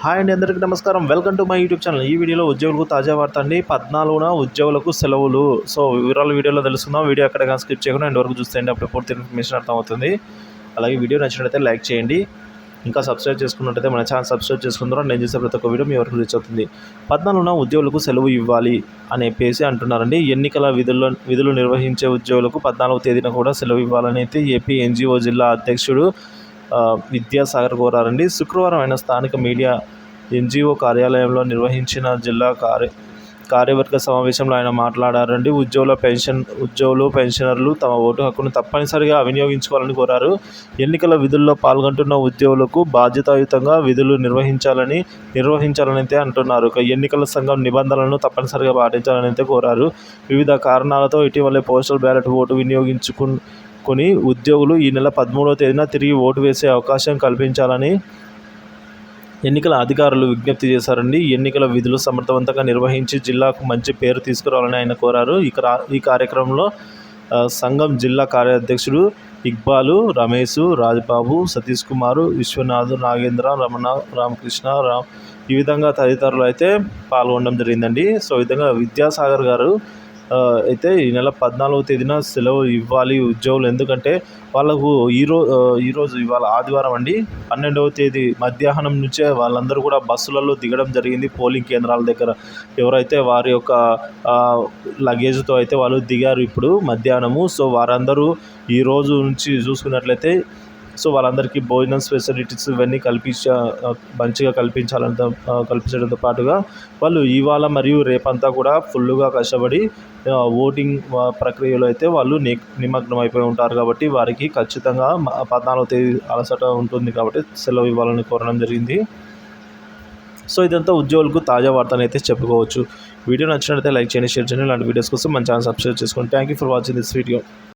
Hi అండి, అందరికీ నమస్కారం. Welcome to my YouTube channel. ఈ వీడియోలో ఉద్యోగులకు తాజా వార్త అండి. 14న ఉద్యోగులకు సెలవులు. సో వివరాలు వీడియోలో తెలుసుకుందాం. వీడియో ఎక్కడైనా స్కిప్ చేయకుండా ఎండ్ వరకు చూస్తే అప్పుడు పూర్తి ఇన్ఫర్మేషన్ అర్థమవుతుంది. అలాగే వీడియో నచ్చినట్లయితే లైక్ చేయండి. ఇంకా సబ్స్క్రైబ్ చేసుకున్నట్టయితే మన ఛానల్ సబ్స్క్రైబ్ చేసుకుంటారో నేను చేసే ప్రతి ఒక్క వీడియో మీ వరకు రీచ్ అవుతుంది. 14న ఉద్యోగులకు సెలవు ఇవ్వాలి అనేసి అంటున్నారండి. ఎన్నికల విధులు నిర్వహించే ఉద్యోగులకు 14వ తేదీన కూడా సెలవు ఇవ్వాలని అయితే ఏపీ ఎన్జిఓ జిల్లా అధ్యక్షుడు విద్యాసాగర్ కోరారండి. శుక్రవారం ఆయన స్థానిక మీడియా ఎన్జిఓ కార్యాలయంలో నిర్వహించిన జిల్లా కార్యవర్గ సమావేశంలో ఆయన మాట్లాడారండి. ఉద్యోగులు పెన్షనర్లు తమ ఓటు హక్కును తప్పనిసరిగా వినియోగించుకోవాలని కోరారు. ఎన్నికల విధుల్లో పాల్గొంటున్న ఉద్యోగులకు బాధ్యతాయుతంగా విధులు నిర్వహించాలని అయితే అంటున్నారు. ఎన్నికల సంఘం నిబంధనలను తప్పనిసరిగా పాటించాలని అయితే కోరారు. వివిధ కారణాలతో ఇటీవలే పోస్టల్ బ్యాలెట్ ఓటు వినియోగించుకుని ఉద్యోగులు ఈ నెల 13వ తేదీన తిరిగి ఓటు వేసే అవకాశం కల్పించాలని ఎన్నికల అధికారులు విజ్ఞప్తి చేశారండి. ఎన్నికల విధులు సమర్థవంతంగా నిర్వహించి జిల్లాకు మంచి పేరు తీసుకురావాలని ఆయన కోరారు. ఈ కార్యక్రమంలో సంఘం జిల్లా కార్యాధ్యక్షుడు ఇక్బాలు, రమేష్, రాజ్బాబు, సతీష్ కుమార్, విశ్వనాథ్, నాగేంద్ర, రమణ, రామకృష్ణ, ఈ విధంగా తదితరులు అయితే పాల్గొనడం జరిగిందండి. సో ఈ విధంగా విద్యాసాగర్ గారు అయితే ఈ నెల 14వ తేదీన సెలవు ఇవ్వాలి ఉద్యోగులు. ఎందుకంటే వాళ్ళకు ఈరోజు ఇవాళ ఆదివారం అండి, 12వ తేదీ మధ్యాహ్నం నుంచే వాళ్ళందరూ కూడా బస్సులలో దిగడం జరిగింది. పోలింగ్ కేంద్రాల దగ్గర ఎవరైతే వారి యొక్క లగేజ్తో అయితే వాళ్ళు దిగారు ఇప్పుడు మధ్యాహ్నము. సో వారందరూ ఈ రోజు నుంచి చూసుకున్నట్లయితే సో వాళ్ళందరికీ భోజనం ఫెసిలిటీస్ ఇవన్నీ మంచిగా కల్పించడంతో పాటుగా వాళ్ళు ఇవాళ మరియు రేపంతా కూడా ఫుల్గా కష్టపడి ఓటింగ్ ప్రక్రియలో అయితే వాళ్ళు నిమగ్నం అయిపోయి ఉంటారు. కాబట్టి వారికి ఖచ్చితంగా 14వ తేదీ అలసట ఉంటుంది కాబట్టి సెలవు ఇవ్వాలని కోరడం జరిగింది. సో ఇదంతా ఉద్యోగులకు తాజా వార్తని అయితే చెప్పుకోవచ్చు. వీడియో నచ్చినట్లయితే లైక్ చేయండి, షేర్ చేయండి. ఇలాంటి వీడియోస్ కోసం మన ఛానల్ సబ్స్క్రైబ్ చేసుకోండి. Thank you for watching this video.